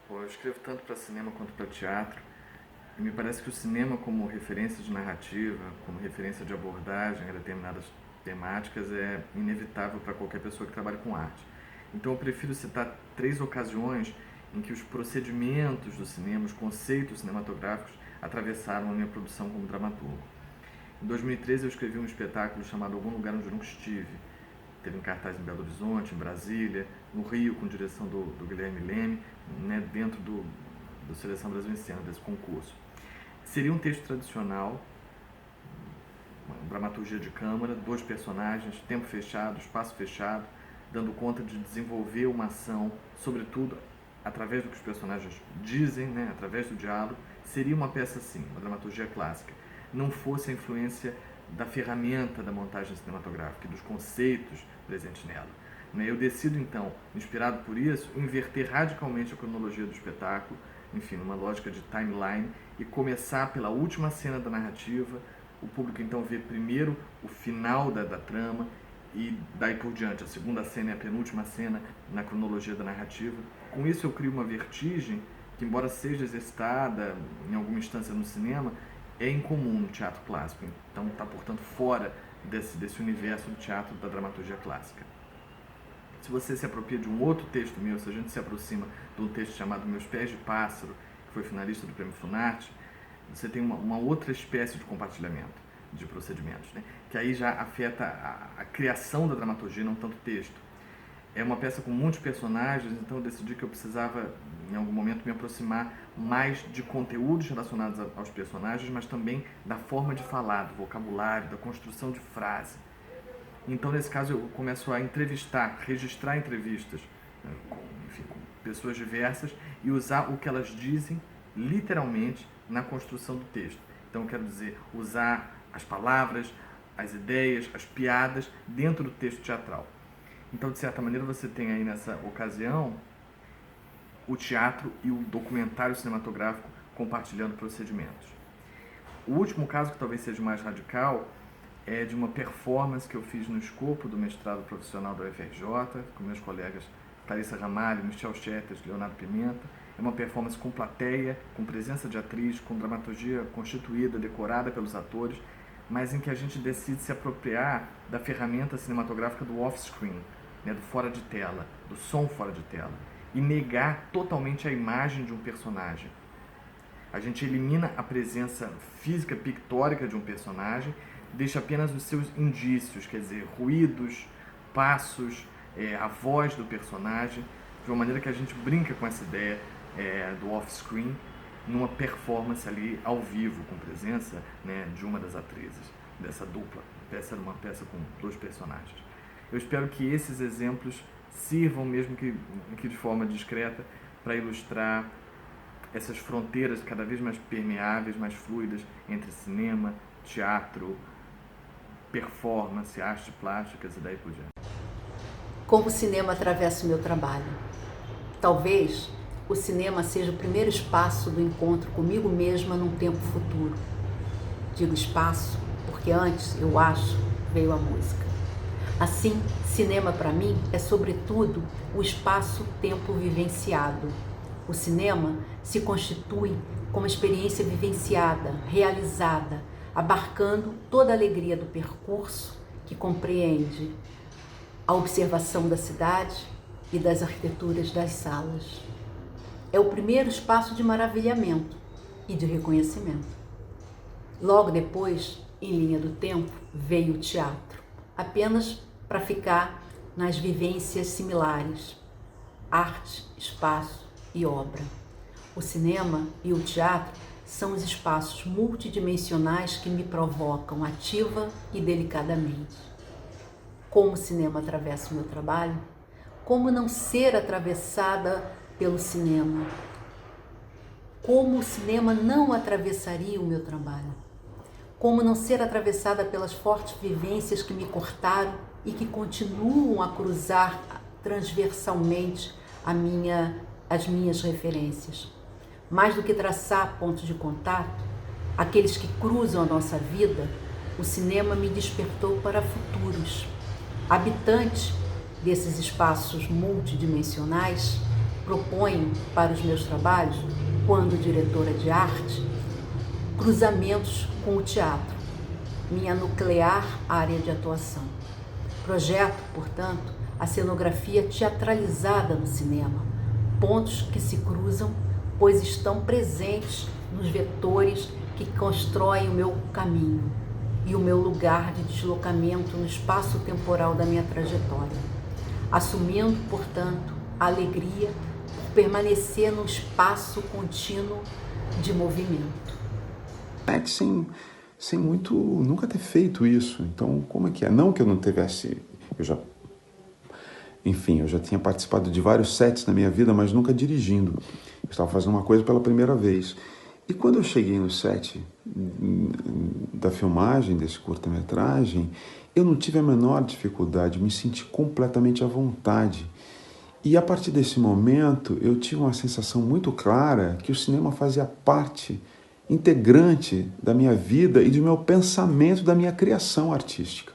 Bom, eu escrevo tanto para cinema quanto para teatro, e me parece que o cinema, como referência de narrativa, como referência de abordagem a determinadas temáticas, é inevitável para qualquer pessoa que trabalhe com arte. Então eu prefiro citar três ocasiões em que os procedimentos do cinema, os conceitos cinematográficos, atravessaram a minha produção como dramaturgo. Em 2013 eu escrevi um espetáculo chamado Algum Lugar Onde Eu Nunca Estive. Teve um cartaz em Belo Horizonte, em Brasília, no Rio, com direção do Guilherme Leme, né, dentro do Seleção Brasil em Cena, desse concurso. Seria um texto tradicional, uma dramaturgia de câmara, dois personagens, tempo fechado, espaço fechado, dando conta de desenvolver uma ação, sobretudo através do que os personagens dizem, né, através do diálogo. Seria uma peça assim, uma dramaturgia clássica. Não fosse a influência da ferramenta da montagem cinematográfica e dos conceitos presentes nela. Eu decido, então, inspirado por isso, inverter radicalmente a cronologia do espetáculo, enfim, numa lógica de timeline, e começar pela última cena da narrativa. O público, então, vê primeiro o final da trama e daí por diante. A segunda cena é a penúltima cena na cronologia da narrativa. Com isso eu crio uma vertigem que, embora seja exercitada em alguma instância no cinema, é incomum no teatro clássico. Então está, portanto, fora desse universo do teatro da dramaturgia clássica. Se você se apropria de um outro texto meu, se a gente se aproxima de um texto chamado Meus Pés de Pássaro, que foi finalista do Prêmio Funarte, você tem uma outra espécie de compartilhamento de procedimentos, né? Que aí já afeta a criação da dramaturgia, não tanto o texto. É uma peça com muitos personagens, então eu decidi que eu precisava, em algum momento, me aproximar mais de conteúdos relacionados aos personagens, mas também da forma de falar, do vocabulário, da construção de frase. Então, nesse caso, eu começo a entrevistar, registrar entrevistas, né, com pessoas diversas, e usar o que elas dizem, literalmente, na construção do texto. Então, eu quero dizer, usar as palavras, as ideias, as piadas dentro do texto teatral. Então, de certa maneira, você tem aí nessa ocasião o teatro e o documentário cinematográfico compartilhando procedimentos. O último caso, que talvez seja mais radical, é de uma performance que eu fiz no escopo do mestrado profissional da UFRJ, com meus colegas Clarissa Ramalho, Michel Chetas, Leonardo Pimenta. É uma performance com plateia, com presença de atriz, com dramaturgia constituída, decorada pelos atores, mas em que a gente decide se apropriar da ferramenta cinematográfica do off-screen, né, do fora de tela, do som fora de tela, e negar totalmente a imagem de um personagem. A gente elimina a presença física, pictórica de um personagem, deixa apenas os seus indícios, quer dizer, ruídos, passos, a voz do personagem, de uma maneira que a gente brinca com essa ideia do off-screen, numa performance ali ao vivo, com presença, né, de uma das atrizes, dessa dupla. A peça era uma peça com dois personagens. Eu espero que esses exemplos sirvam, mesmo que de forma discreta, para ilustrar essas fronteiras cada vez mais permeáveis, mais fluidas, entre cinema, teatro, performance, artes plásticas e daí por diante. Como o cinema atravessa o meu trabalho. Talvez o cinema seja o primeiro espaço do encontro comigo mesma num tempo futuro. Digo espaço porque antes, eu acho, veio a música. Assim, cinema para mim é sobretudo o espaço-tempo vivenciado. O cinema se constitui como experiência vivenciada, realizada, abarcando toda a alegria do percurso que compreende a observação da cidade e das arquiteturas das salas. É o primeiro espaço de maravilhamento e de reconhecimento. Logo depois, em linha do tempo, veio o teatro, apenas para ficar nas vivências similares, arte, espaço e obra. O cinema e o teatro são os espaços multidimensionais que me provocam ativa e delicadamente. Como o cinema atravessa o meu trabalho? Como não ser atravessada pelo cinema? Como o cinema não atravessaria o meu trabalho? Como não ser atravessada pelas fortes vivências que me cortaram e que continuam a cruzar transversalmente as minhas referências? Mais do que traçar pontos de contato, aqueles que cruzam a nossa vida, o cinema me despertou para futuros. Habitante desses espaços multidimensionais, Proponho para os meus trabalhos, quando diretora de arte, cruzamentos com o teatro, minha nuclear área de atuação. Projeto, portanto, a cenografia teatralizada no cinema, pontos que se cruzam, pois estão presentes nos vetores que constroem o meu caminho e o meu lugar de deslocamento no espaço temporal da minha trajetória, assumindo, portanto, a alegria por permanecer no espaço contínuo de movimento. Sem muito, nunca ter feito isso. Então, como é que é? Não que eu não tivesse, eu já tinha participado de vários sets na minha vida, mas nunca dirigindo. Eu estava fazendo uma coisa pela primeira vez. E quando eu cheguei no set da filmagem desse curta-metragem, eu não tive a menor dificuldade, me senti completamente à vontade. E a partir desse momento, eu tive uma sensação muito clara que o cinema fazia parte integrante da minha vida e do meu pensamento, da minha criação artística.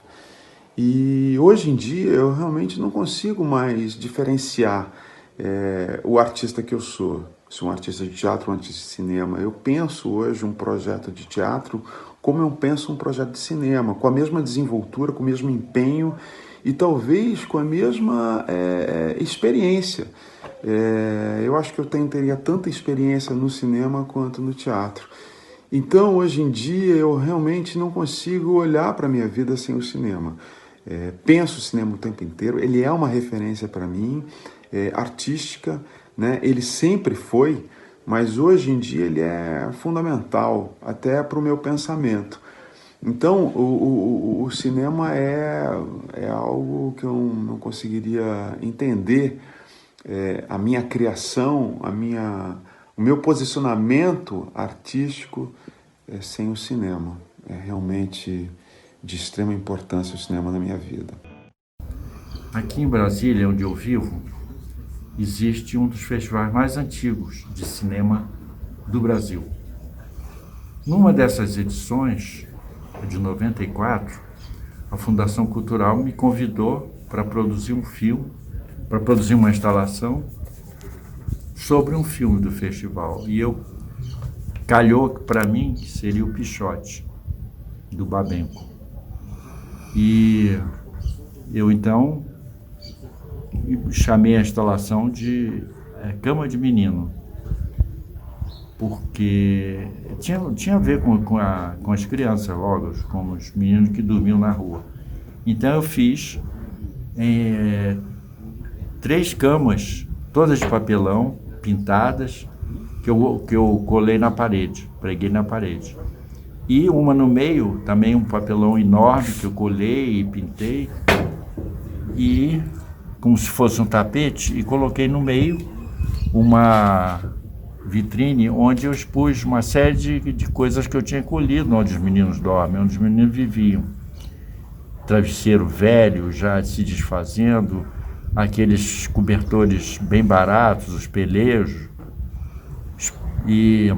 E hoje em dia eu realmente não consigo mais diferenciar o artista que eu sou. Se um artista de teatro ou um artista de cinema. Eu penso hoje um projeto de teatro como eu penso um projeto de cinema, com a mesma desenvoltura, com o mesmo empenho e talvez com a mesma experiência. Eu acho que eu teria tanta experiência no cinema quanto no teatro. Então, hoje em dia, eu realmente não consigo olhar para a minha vida sem o cinema. Penso o cinema o tempo inteiro, ele é uma referência para mim, artística, né? Ele sempre foi, mas hoje em dia ele é fundamental até para o meu pensamento. Então, o cinema é algo que eu não conseguiria entender, a minha criação, o meu posicionamento artístico sem o cinema. É realmente de extrema importância o cinema na minha vida. Aqui em Brasília, onde eu vivo, existe um dos festivais mais antigos de cinema do Brasil. Numa dessas edições, de 94, a Fundação Cultural me convidou para produzir um filme, para produzir uma instalação sobre um filme do festival. E calhou para mim que seria o Pichote, do Babenco. E eu então chamei a instalação de Cama de Menino, porque tinha a ver com as crianças, logo, com os meninos que dormiam na rua. Então eu fiz 3 camas, todas de papelão, pintadas, que eu colei na parede, preguei na parede. E uma no meio, também um papelão enorme que eu colei e pintei, e como se fosse um tapete, e coloquei no meio uma vitrine onde eu expus uma série de coisas que eu tinha colhido, onde os meninos dormem, onde os meninos viviam. Travesseiro velho, já se desfazendo, aqueles cobertores bem baratos, os pelejos, e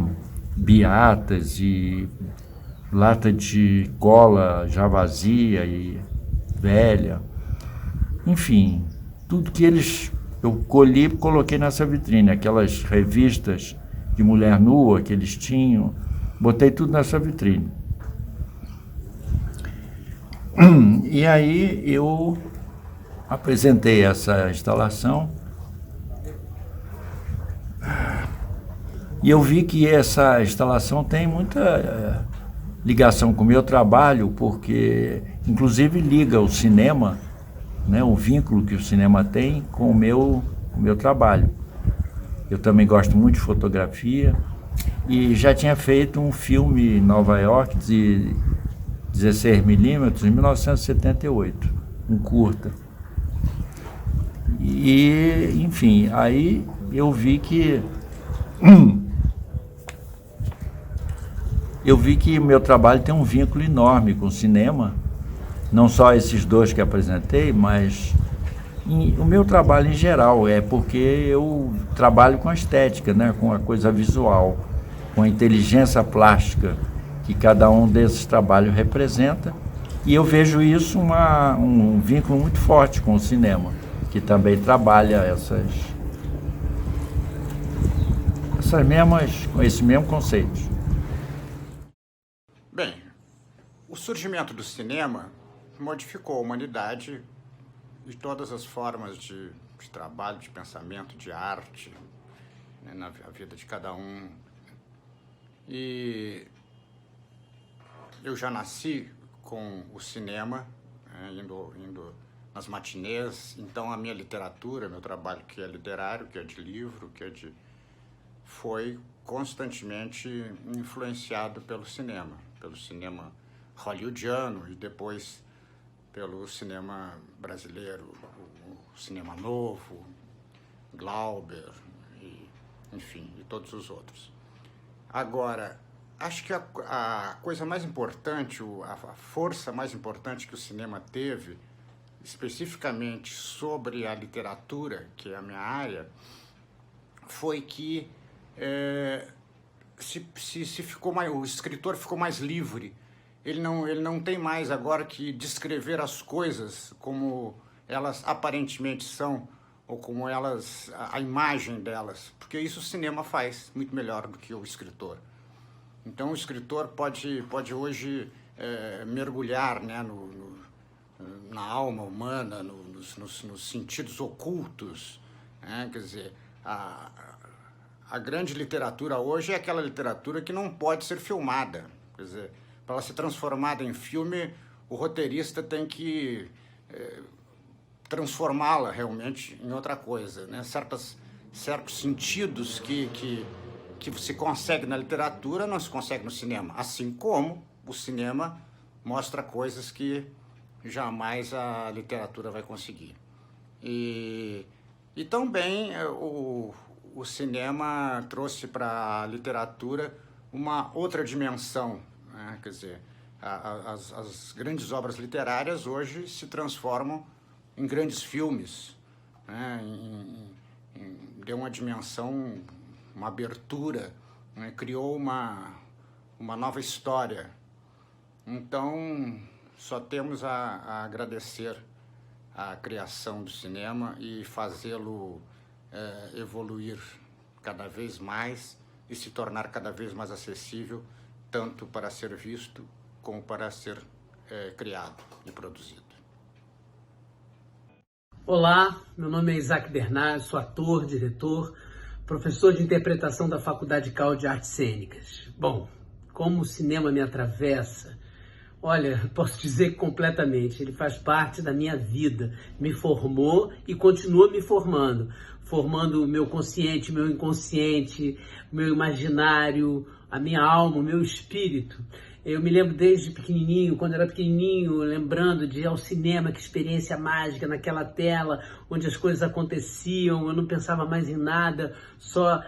beatas, e lata de cola já vazia e velha. Enfim, tudo que eu colhi e coloquei nessa vitrine, aquelas revistas de mulher nua que eles tinham, botei tudo nessa vitrine. E aí eu apresentei essa instalação e eu vi que essa instalação tem muita ligação com o meu trabalho, porque inclusive liga o cinema, né, o vínculo que o cinema tem com o meu trabalho. Eu também gosto muito de fotografia e já tinha feito um filme em Nova York de 16mm em 1978, um curta. E, enfim, aí eu vi que o meu trabalho tem um vínculo enorme com o cinema, não só esses 2 que apresentei, mas o meu trabalho em geral, porque eu trabalho com a estética, né, com a coisa visual, com a inteligência plástica que cada um desses trabalhos representa, e eu vejo isso um vínculo muito forte com o cinema, que também trabalha com esses mesmos conceitos. Bem, o surgimento do cinema modificou a humanidade de todas as formas de trabalho, de pensamento, de arte, né, na vida de cada um. E eu já nasci com o cinema, né, indo nas matinês, então a minha literatura, meu trabalho que é literário, que é de livro, foi constantemente influenciado pelo cinema hollywoodiano e depois pelo cinema brasileiro, o cinema novo, Glauber, enfim, e todos os outros. Agora, acho que a coisa mais importante, a força mais importante que o cinema teve, especificamente sobre a literatura, que é a minha área, foi que o escritor ficou mais livre. Ele não tem mais agora que descrever as coisas como elas aparentemente são, ou como a imagem delas, porque isso o cinema faz muito melhor do que o escritor. Então o escritor pode hoje mergulhar, né, na alma humana, nos sentidos ocultos, né? Quer dizer, a grande literatura hoje é aquela literatura que não pode ser filmada. Quer dizer, para ela ser transformada em filme, o roteirista tem que transformá-la realmente em outra coisa, né? Certos sentidos que se consegue na literatura não se consegue no cinema, assim como o cinema mostra coisas que jamais a literatura vai conseguir. E também o cinema trouxe para a literatura uma outra dimensão, né? Quer dizer, as grandes obras literárias hoje se transformam em grandes filmes, né? Deu uma dimensão, uma abertura, né? Criou uma nova história. Então, só temos a agradecer a criação do cinema e fazê-lo evoluir cada vez mais e se tornar cada vez mais acessível, tanto para ser visto como para ser criado e produzido. Olá, meu nome é Isaac Bernard, sou ator, diretor, professor de interpretação da Faculdade Cal de Artes Cênicas. Bom, como o cinema me atravessa, olha, posso dizer que completamente, ele faz parte da minha vida, me formou e continua me formando o meu consciente, meu inconsciente, meu imaginário, a minha alma, o meu espírito. Eu me lembro desde pequenininho, quando era pequenininho, lembrando de ir ao cinema, que experiência mágica naquela tela, onde as coisas aconteciam, eu não pensava mais em nada, só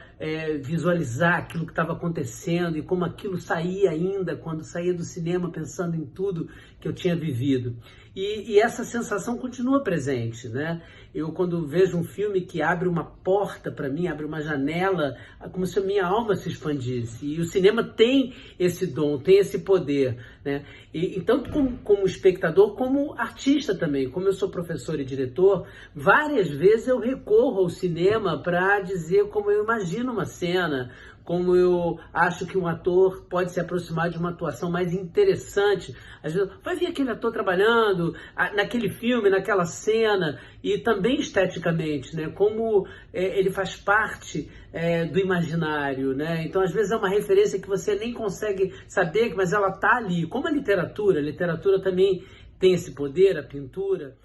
visualizar aquilo que estava acontecendo e como aquilo saía ainda, quando saía do cinema, pensando em tudo que eu tinha vivido. E essa sensação continua presente, né? Eu, quando vejo um filme que abre uma porta para mim, abre uma janela, é como se a minha alma se expandisse. E o cinema tem esse dom, tem esse poder, né? E tanto como espectador, como artista também. Como eu sou professor e diretor, várias vezes eu recorro ao cinema para dizer como eu imagino uma cena, como eu acho que um ator pode se aproximar de uma atuação mais interessante. Às vezes, vai ver aquele ator trabalhando naquele filme, naquela cena, e também esteticamente, né? Como ele faz parte do imaginário, né? Então, às vezes é uma referência que você nem consegue saber, mas ela está ali. Como a literatura também tem esse poder, a pintura.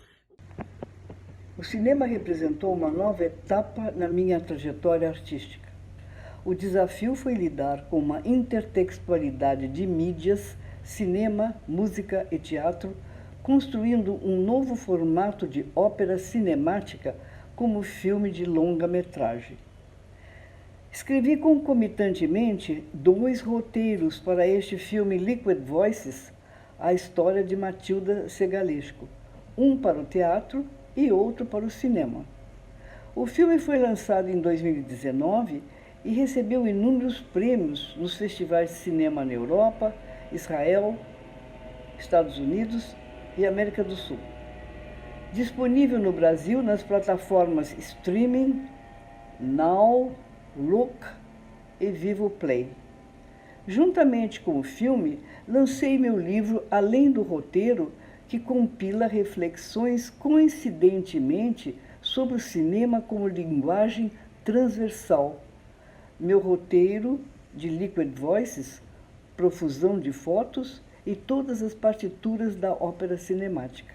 O cinema representou uma nova etapa na minha trajetória artística. O desafio foi lidar com uma intertextualidade de mídias, cinema, música e teatro, construindo um novo formato de ópera cinemática como filme de longa-metragem. Escrevi concomitantemente 2 roteiros para este filme Liquid Voices, a história de Matilda Segalesco, um para o teatro e outro para o cinema. O filme foi lançado em 2019 e recebeu inúmeros prêmios nos festivais de cinema na Europa, Israel, Estados Unidos e América do Sul. Disponível no Brasil nas plataformas Streaming, Now, Look e Vivo Play. Juntamente com o filme, lancei meu livro Além do Roteiro, que compila reflexões coincidentemente sobre o cinema como linguagem transversal. Meu roteiro de Liquid Voices, profusão de fotos e todas as partituras da ópera cinemática.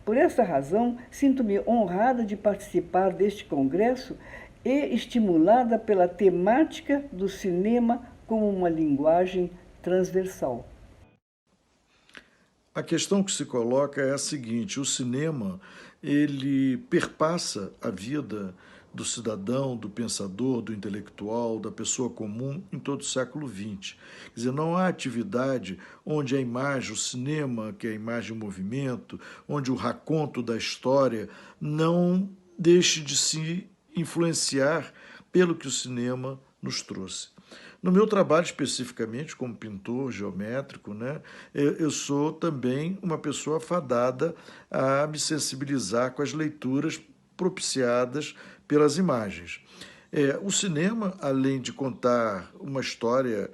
Por essa razão, sinto-me honrada de participar deste congresso e estimulada pela temática do cinema como uma linguagem transversal. A questão que se coloca é a seguinte: o cinema, ele perpassa a vida do cidadão, do pensador, do intelectual, da pessoa comum em todo o século XX. Quer dizer, não há atividade onde a imagem, o cinema, que é a imagem em movimento, onde o raconto da história não deixe de se influenciar pelo que o cinema nos trouxe. No meu trabalho, especificamente, como pintor geométrico, né, eu sou também uma pessoa fadada a me sensibilizar com as leituras propiciadas pelas imagens. O cinema, além de contar uma história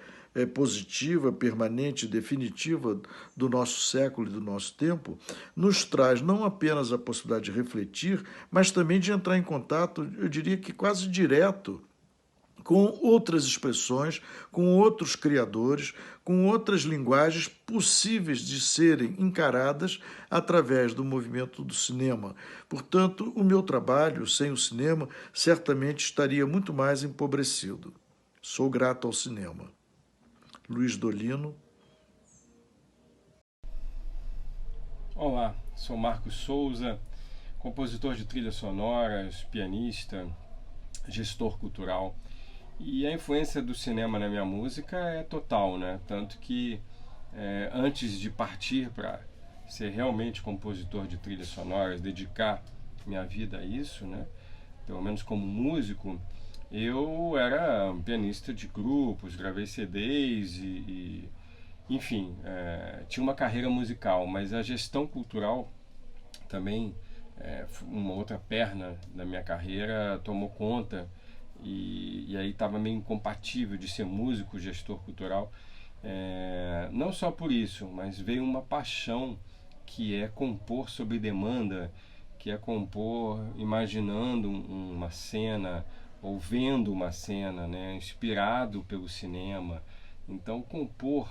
positiva, permanente, definitiva do nosso século e do nosso tempo, nos traz não apenas a possibilidade de refletir, mas também de entrar em contato, eu diria que quase direto, com outras expressões, com outros criadores, com outras linguagens possíveis de serem encaradas através do movimento do cinema. Portanto, o meu trabalho, sem o cinema, certamente estaria muito mais empobrecido. Sou grato ao cinema. Luiz Dolino. Olá, sou Marcos Souza, compositor de trilhas sonoras, pianista, gestor cultural. E a influência do cinema na minha música é total, né? Tanto que antes de partir para ser realmente compositor de trilhas sonoras, dedicar minha vida a isso, né? Pelo menos como músico, eu era um pianista de grupos, gravei CDs enfim, tinha uma carreira musical, mas a gestão cultural também, uma outra perna da minha carreira, tomou conta. E aí estava meio incompatível de ser músico, gestor cultural. Não só por isso, mas veio uma paixão que é compor sob demanda, que é compor imaginando uma cena ou vendo uma cena, né, inspirado pelo cinema. Então compor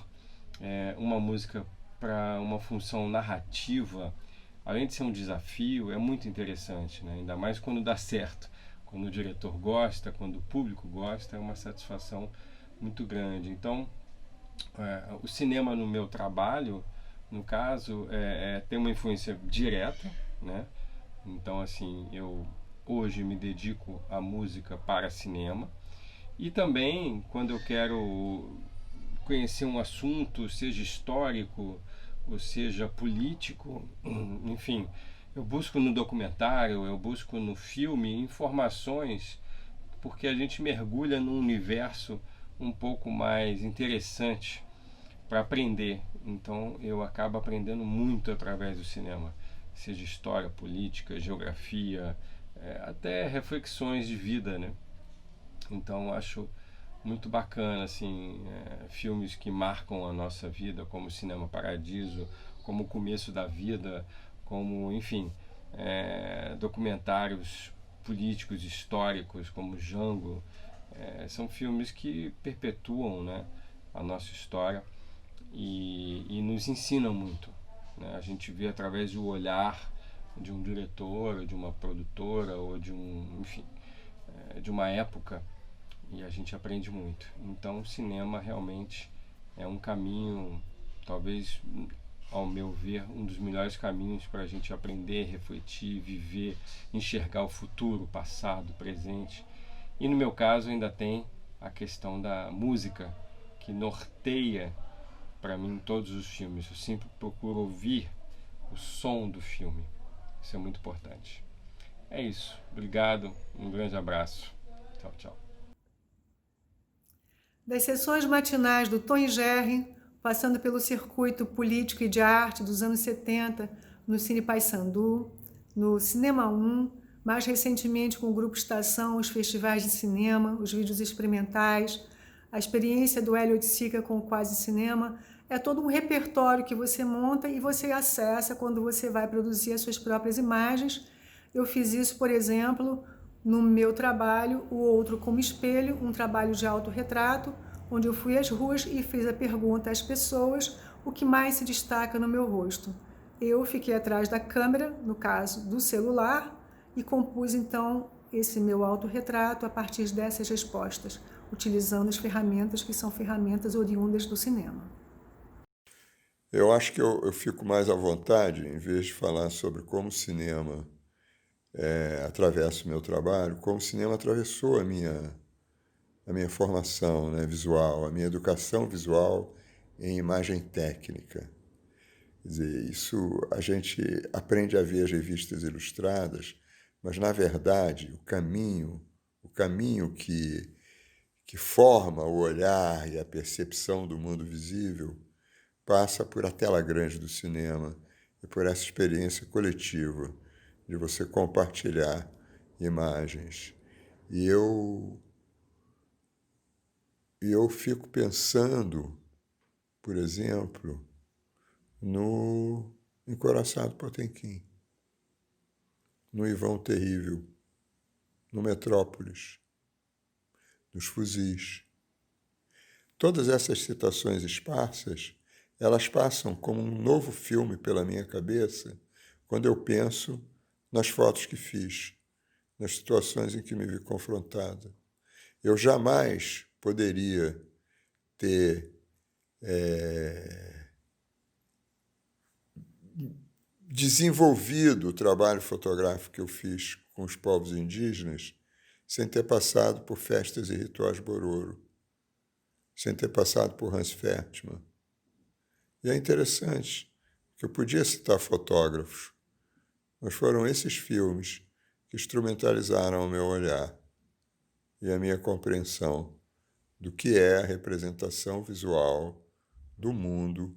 uma música para uma função narrativa, além de ser um desafio, é muito interessante, né? Ainda mais quando dá certo. Quando o diretor gosta, quando o público gosta, é uma satisfação muito grande. Então, o cinema no meu trabalho, no caso, tem uma influência direta, né? Então, assim, eu hoje me dedico à música para cinema. E também, quando eu quero conhecer um assunto, seja histórico, ou seja político, enfim, eu busco no documentário, eu busco no filme informações, porque a gente mergulha num universo um pouco mais interessante para aprender. Então eu acabo aprendendo muito através do cinema, seja história, política, geografia, até reflexões de vida, né? Então acho muito bacana, assim, filmes que marcam a nossa vida, como Cinema Paradiso, como O Começo da Vida, como, enfim, documentários políticos, históricos, como Django. São filmes que perpetuam, né, a nossa história e nos ensinam muito, né? A gente vê através do olhar de um diretor, de uma produtora, ou de enfim, de uma época, e a gente aprende muito. Então o cinema realmente é um caminho, talvez, ao meu ver, um dos melhores caminhos para a gente aprender, refletir, viver, enxergar o futuro, o passado, o presente. E no meu caso ainda tem a questão da música, que norteia para mim todos os filmes. Eu sempre procuro ouvir o som do filme. Isso é muito importante. É isso. Obrigado. Um grande abraço. Tchau, tchau. Das sessões matinais do Tom e Jerry, passando pelo circuito político e de arte dos anos 70, no Cine Paissandu, no Cinema 1, mais recentemente com o Grupo Estação, os festivais de cinema, os vídeos experimentais, a experiência do Hélio Oiticica com o Quase Cinema. É todo um repertório que você monta e você acessa quando você vai produzir as suas próprias imagens. Eu fiz isso, por exemplo, no meu trabalho, O Outro como Espelho, um trabalho de autorretrato, onde eu fui às ruas e fiz a pergunta às pessoas o que mais se destaca no meu rosto. Eu fiquei atrás da câmera, no caso do celular, e compus então esse meu autorretrato a partir dessas respostas, utilizando as ferramentas que são ferramentas oriundas do cinema. Eu acho que eu fico mais à vontade, em vez de falar sobre como o cinema atravessa o meu trabalho, como o cinema atravessou a minha formação, né, visual, a minha educação visual em imagem técnica. Quer dizer, isso a gente aprende a ver as revistas ilustradas, mas, na verdade, o caminho que forma o olhar e a percepção do mundo visível passa por a tela grande do cinema e por essa experiência coletiva de você compartilhar imagens. E eu fico pensando, por exemplo, no Encouraçado Potemkin, no Ivão Terrível, no Metrópolis, nos Fuzis. Todas essas citações esparsas, elas passam como um novo filme pela minha cabeça quando eu penso nas fotos que fiz, nas situações em que me vi confrontado. Eu jamais poderia ter desenvolvido o trabalho fotográfico que eu fiz com os povos indígenas sem ter passado por festas e rituais Bororo, sem ter passado por Hans Fertmann. E é interessante que eu podia citar fotógrafos, mas foram esses filmes que instrumentalizaram o meu olhar e a minha compreensão do que é a representação visual do mundo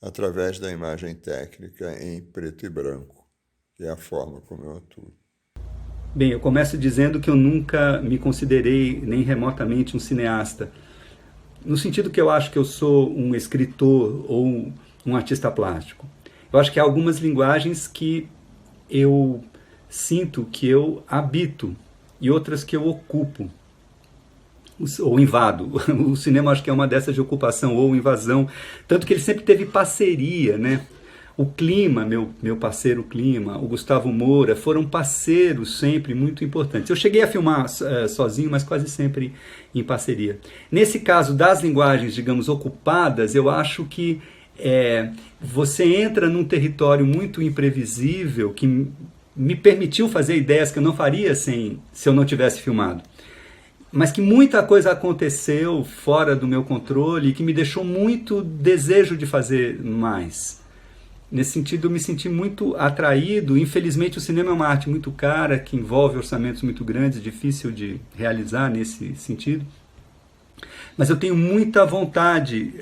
através da imagem técnica em preto e branco, que é a forma como eu atuo. Bem, eu começo dizendo que eu nunca me considerei nem remotamente um cineasta, no sentido que eu acho que eu sou um escritor ou um artista plástico. Eu acho que há algumas linguagens que eu sinto que eu habito e outras que eu ocupo ou invado. O cinema acho que é uma dessas de ocupação ou invasão, tanto que ele sempre teve parceria, né? O Clima, meu parceiro Clima, o Gustavo Moura, foram parceiros sempre muito importantes. Eu cheguei a filmar sozinho, mas quase sempre em parceria. Nesse caso das linguagens, digamos, ocupadas, eu acho que você entra num território muito imprevisível que me permitiu fazer ideias que eu não faria se eu não tivesse filmado. Mas que muita coisa aconteceu fora do meu controle e que me deixou muito desejo de fazer mais. Nesse sentido, eu me senti muito atraído. Infelizmente, o cinema é uma arte muito cara, que envolve orçamentos muito grandes, difícil de realizar nesse sentido. Mas eu tenho muita vontade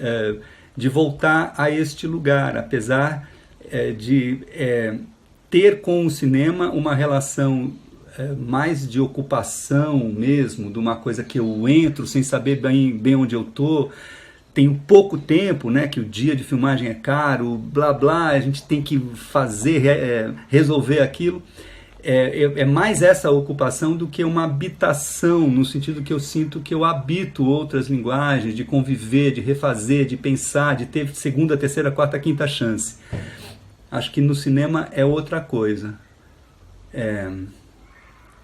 de voltar a este lugar, apesar de ter com o cinema uma relação mais de ocupação mesmo, de uma coisa que eu entro sem saber bem onde eu estou. Tenho pouco tempo, né, que o dia de filmagem é caro, blá blá, a gente tem que fazer, resolver aquilo. É mais essa ocupação do que uma habitação, no sentido que eu sinto que eu habito outras linguagens, de conviver, de refazer, de pensar, de ter segunda, terceira, quarta, quinta chance. Acho que no cinema é outra coisa.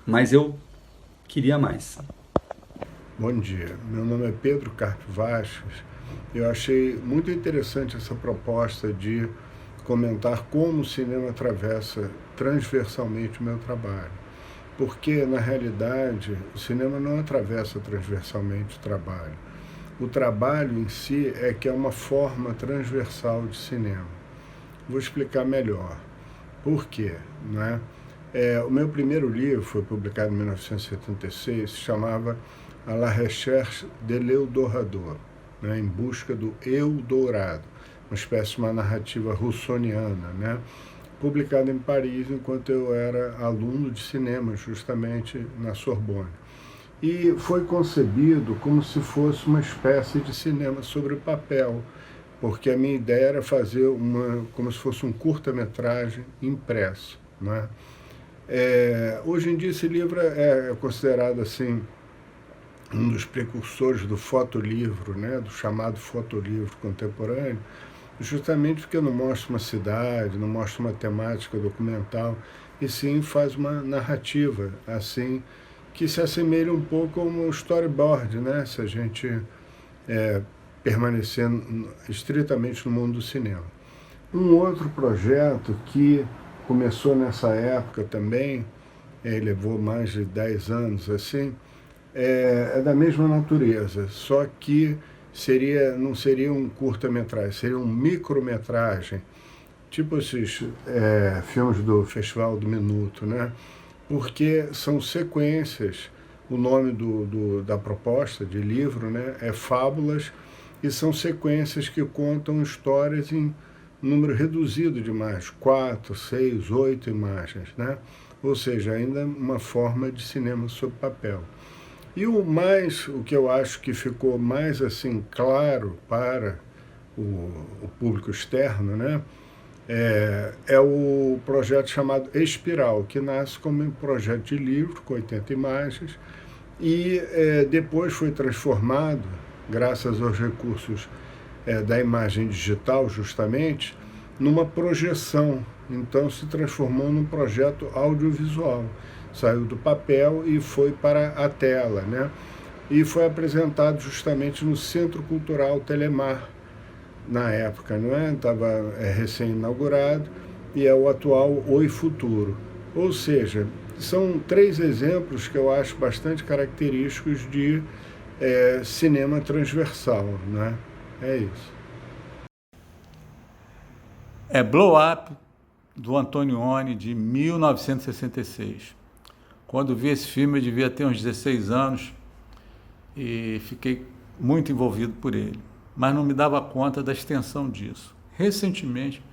Mas eu queria mais. Bom dia, meu nome é Pedro Carpio Vasques. Eu achei muito interessante essa proposta de comentar como o cinema atravessa transversalmente o meu trabalho. Porque, na realidade, o cinema não atravessa transversalmente o trabalho. O trabalho em si é que é uma forma transversal de cinema. Vou explicar melhor. Por quê? Né? O meu primeiro livro foi publicado em 1976, se chamava A la recherche de l'Eldorado, né? Em busca do Eldorado, uma espécie de uma narrativa russoniana, né? publicado em Paris enquanto eu era aluno de cinema, justamente na Sorbonne. E foi concebido como se fosse uma espécie de cinema sobre o papel, porque a minha ideia era fazer como se fosse um curta-metragem impresso, né? Hoje em dia esse livro é considerado assim um dos precursores do fotolivro, né? Do chamado fotolivro contemporâneo, justamente porque não mostra uma cidade, não mostra uma temática documental, e sim faz uma narrativa assim que se assemelha um pouco a um storyboard, né? Se a gente permanecer estritamente no mundo do cinema. Um outro projeto que começou nessa época também, levou mais de 10 anos assim, é da mesma natureza, só que não seria um curta-metragem, seria um micrometragem, tipo esses filmes do Festival do Minuto, né? Porque são sequências, o nome da proposta de livro, né, é Fábulas, e são sequências que contam histórias em número reduzido de imagens, 4, 6, 8 imagens, né? Ou seja, ainda uma forma de cinema sob papel. E o que eu acho que ficou mais assim claro para o público externo, né, é o projeto chamado Espiral, que nasce como um projeto de livro com 80 imagens e depois foi transformado, graças aos recursos da imagem digital, justamente, numa projeção. Então se transformou num projeto audiovisual. Saiu do papel e foi para a tela, né? E foi apresentado justamente no Centro Cultural Telemar, na época, não é? Estava recém-inaugurado, e é o atual Oi Futuro. Ou seja, são 3 exemplos que eu acho bastante característicos de cinema transversal, né? É isso. Blow Up, do Antonioni, de 1966. Quando vi esse filme, eu devia ter uns 16 anos e fiquei muito envolvido por ele, mas não me dava conta da extensão disso. Recentemente,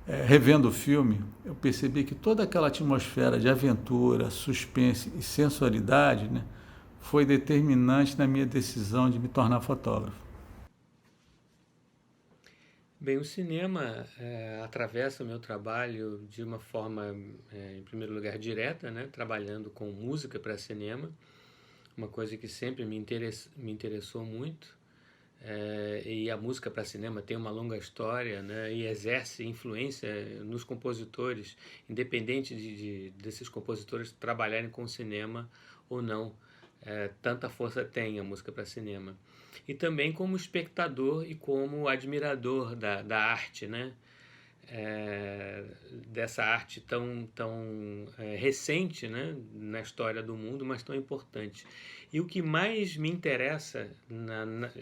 revendo o filme, eu percebi que toda aquela atmosfera de aventura, suspense e sensualidade, né, foi determinante na minha decisão de me tornar fotógrafo. Bem, o cinema atravessa o meu trabalho de uma forma, em primeiro lugar, direta, né? Trabalhando com música para cinema, uma coisa que sempre me interessou muito. E a música para cinema tem uma longa história, né? E exerce influência nos compositores, independente desses compositores trabalharem com cinema ou não. Tanta força tem a música para cinema. E também como espectador e como admirador da arte, né? Dessa arte tão recente, né? Na história do mundo, mas tão importante. E o que mais me interessa,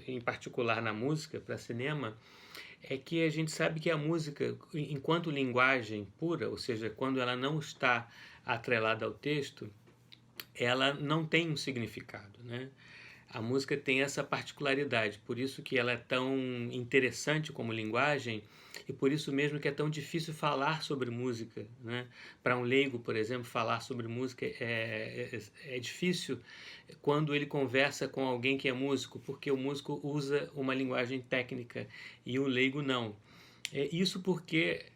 em particular na música para cinema, é que a gente sabe que a música, enquanto linguagem pura, ou seja, quando ela não está atrelada ao texto, ela não tem um significado, né? A música tem essa particularidade, por isso que ela é tão interessante como linguagem e por isso mesmo que é tão difícil falar sobre música, né? Para um leigo, por exemplo, falar sobre música é difícil quando ele conversa com alguém que é músico, porque o músico usa uma linguagem técnica e o leigo não. Isso porque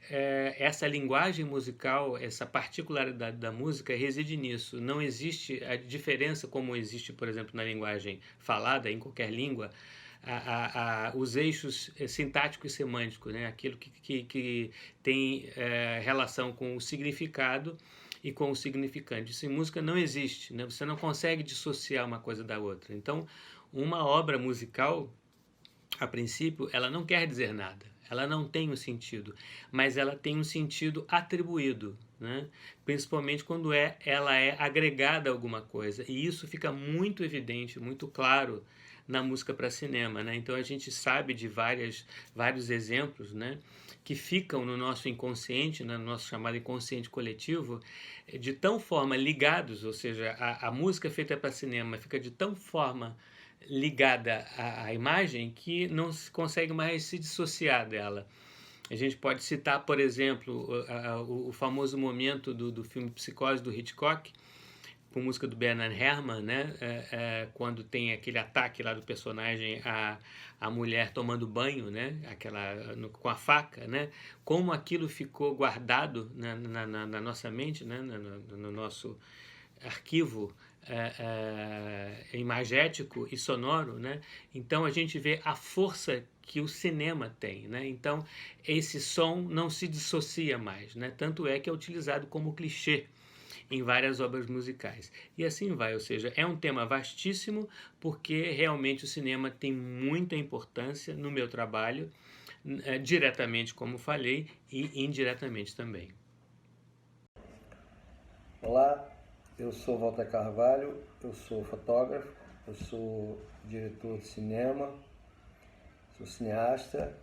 essa linguagem musical, essa particularidade da música reside nisso. Não existe a diferença como existe, por exemplo, na linguagem falada, em qualquer língua, os eixos sintático e semântico, né? Aquilo que tem relação com o significado e com o significante. Isso em música não existe, né? Você não consegue dissociar uma coisa da outra. Então, uma obra musical, a princípio, ela não quer dizer nada. Ela não tem um sentido, mas ela tem um sentido atribuído, né? Principalmente quando ela é agregada a alguma coisa. E isso fica muito evidente, muito claro na música para cinema, né? Então a gente sabe de vários exemplos, né, que ficam no nosso inconsciente, no nosso chamado inconsciente coletivo, de tão forma ligados, ou seja, a música feita para cinema fica de tão forma ligada à imagem que não se consegue mais se dissociar dela. A gente pode citar, por exemplo, o famoso momento do filme Psicose, do Hitchcock, com música do Bernard Herrmann, né? Quando tem aquele ataque lá do personagem a mulher tomando banho, né? Com a faca, né? Como aquilo ficou guardado na nossa mente, né? No nosso arquivo imagético e sonoro, né? Então a gente vê a força que o cinema tem, né? Então esse som não se dissocia mais, né? Tanto é que é utilizado como clichê em várias obras musicais. E assim vai, ou seja, é um tema vastíssimo, porque realmente o cinema tem muita importância no meu trabalho, diretamente, como falei, e indiretamente também. Olá, eu sou Walter Carvalho, eu sou fotógrafo, eu sou diretor de cinema, sou cineasta,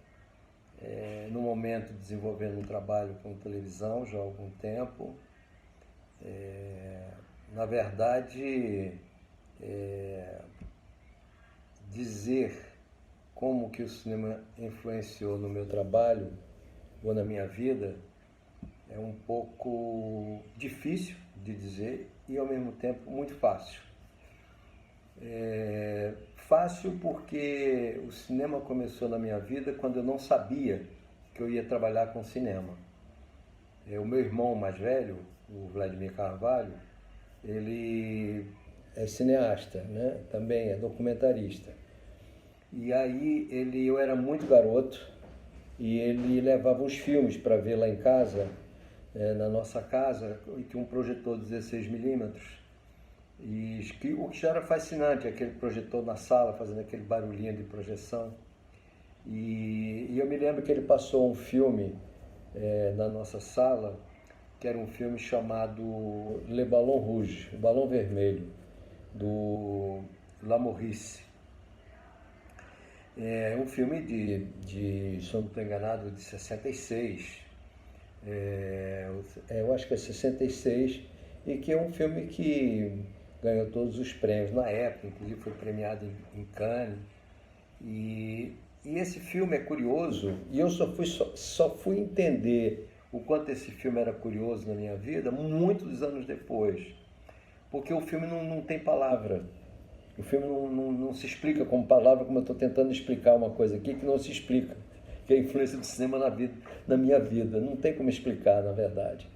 no momento desenvolvendo um trabalho com televisão já há algum tempo. Na verdade, dizer como que o cinema influenciou no meu trabalho ou na minha vida é um pouco difícil de dizer e ao mesmo tempo muito fácil. Fácil porque o cinema começou na minha vida quando eu não sabia que eu ia trabalhar com cinema. O meu irmão mais velho, o Vladimir Carvalho, ele é cineasta, né? Também é documentarista. E aí eu era muito garoto e ele levava uns filmes para ver lá em casa, na nossa casa, e tinha um projetor de 16mm. E o que já era fascinante, aquele projetor na sala, fazendo aquele barulhinho de projeção. E eu me lembro que ele passou um filme na nossa sala, que era um filme chamado Le Ballon Rouge, o Balão Vermelho, do Lamorisse. É um filme se eu não estou enganado, de 66, eu acho que é 66, e que é um filme que ganhou todos os prêmios na época, inclusive foi premiado em Cannes. E esse filme é curioso, e eu só fui entender o quanto esse filme era curioso na minha vida muitos anos depois, porque o filme não tem palavra. O filme não se explica como palavra, como eu estou tentando explicar uma coisa aqui que não se explica, que é a influência do cinema na minha vida. Não tem como explicar, na verdade.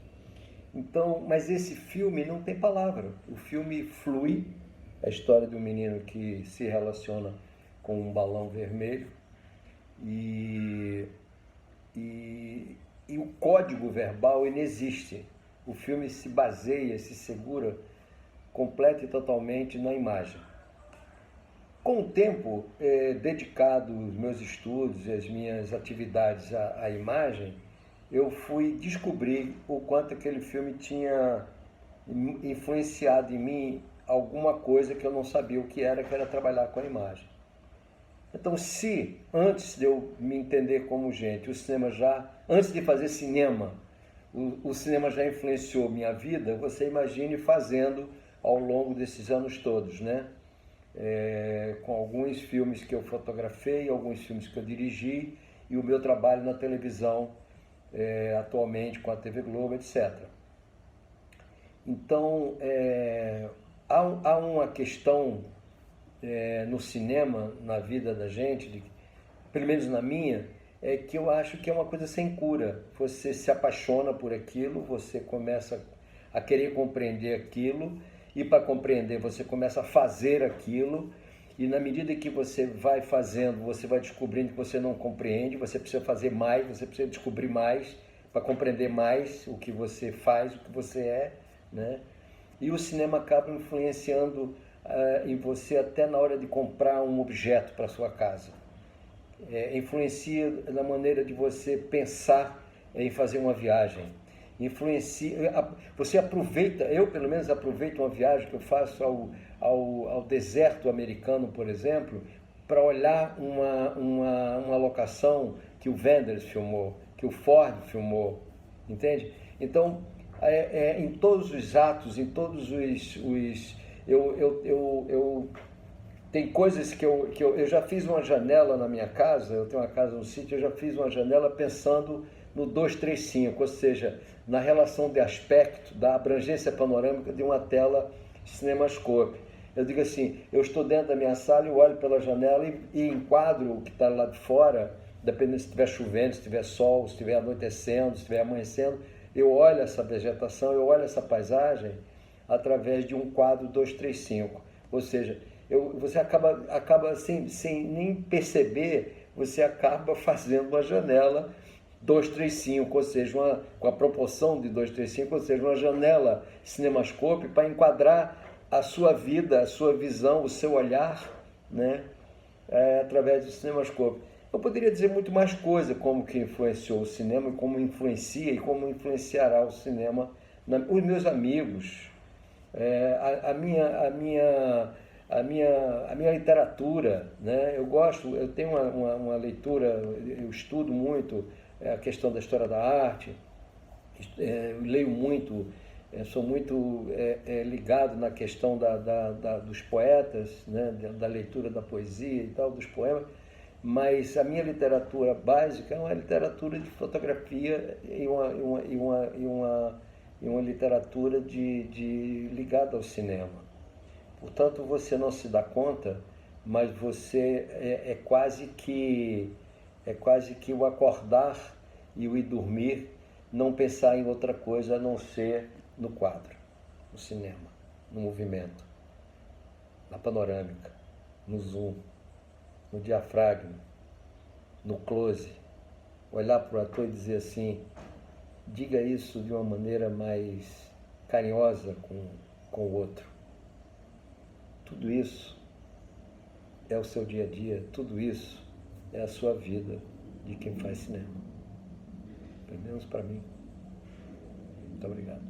Então, mas esse filme não tem palavra. O filme flui, a história de um menino que se relaciona com um balão vermelho e o código verbal inexiste. O filme se baseia, se segura completa e totalmente na imagem. Com o tempo dedicado aos meus estudos e às minhas atividades à imagem, eu fui descobrir o quanto aquele filme tinha influenciado em mim alguma coisa que eu não sabia o que era trabalhar com a imagem. Então, se antes de eu me entender como gente, o cinema antes de fazer cinema, o cinema já influenciou minha vida, você imagine fazendo ao longo desses anos todos, né? Com alguns filmes que eu fotografei, alguns filmes que eu dirigi e o meu trabalho na televisão, atualmente com a TV Globo, etc. Então, há uma questão no cinema, na vida da gente, pelo menos na minha, que eu acho que é uma coisa sem cura. Você se apaixona por aquilo, você começa a querer compreender aquilo, e para compreender você começa a fazer aquilo, e na medida que você vai fazendo, você vai descobrindo que você não compreende, você precisa fazer mais, você precisa descobrir mais, para compreender mais o que você faz, o que você é, né? E o cinema acaba influenciando em você até na hora de comprar um objeto para sua casa. Influencia na maneira de você pensar em fazer uma viagem. Você aproveita, eu pelo menos aproveito uma viagem que eu faço ao deserto americano, por exemplo, para olhar uma locação que o Wenders filmou, que o Ford filmou, entende? Então, em todos os atos, em todos os Tem coisas que eu já fiz uma janela na minha casa, eu tenho uma casa no sítio, eu já fiz uma janela pensando no 235, ou seja, na relação de aspecto, da abrangência panorâmica de uma tela CinemaScope. Eu digo assim, eu estou dentro da minha sala, eu olho pela janela e enquadro o que está lá de fora, dependendo se estiver chovendo, se estiver sol, se estiver anoitecendo, se estiver amanhecendo, eu olho essa vegetação, eu olho essa paisagem através de um quadro 235, ou seja, você acaba sem nem perceber, você acaba fazendo uma janela 235, ou seja, com a proporção de 235, ou seja, uma janela CinemaScope para enquadrar a sua vida, a sua visão, o seu olhar, né, através do CinemaScope. Eu poderia dizer muito mais coisa, como que influenciou o cinema, e como influencia e como influenciará o cinema, os meus amigos, a minha literatura, né? Eu tenho uma leitura, eu estudo muito a questão da história da arte, eu leio muito, sou muito ligado na questão dos poetas, né? Da leitura da poesia e tal, dos poemas, mas a minha literatura básica é uma literatura de fotografia e uma literatura ligada ao cinema. Portanto, você não se dá conta, mas você é quase que o acordar e o ir dormir, não pensar em outra coisa a não ser no quadro, no cinema, no movimento, na panorâmica, no zoom, no diafragma, no close. Olhar para o ator e dizer assim, diga isso de uma maneira mais carinhosa com o outro. Tudo isso é o seu dia a dia, tudo isso é a sua vida de quem faz cinema. Pelo menos para mim. Muito obrigado.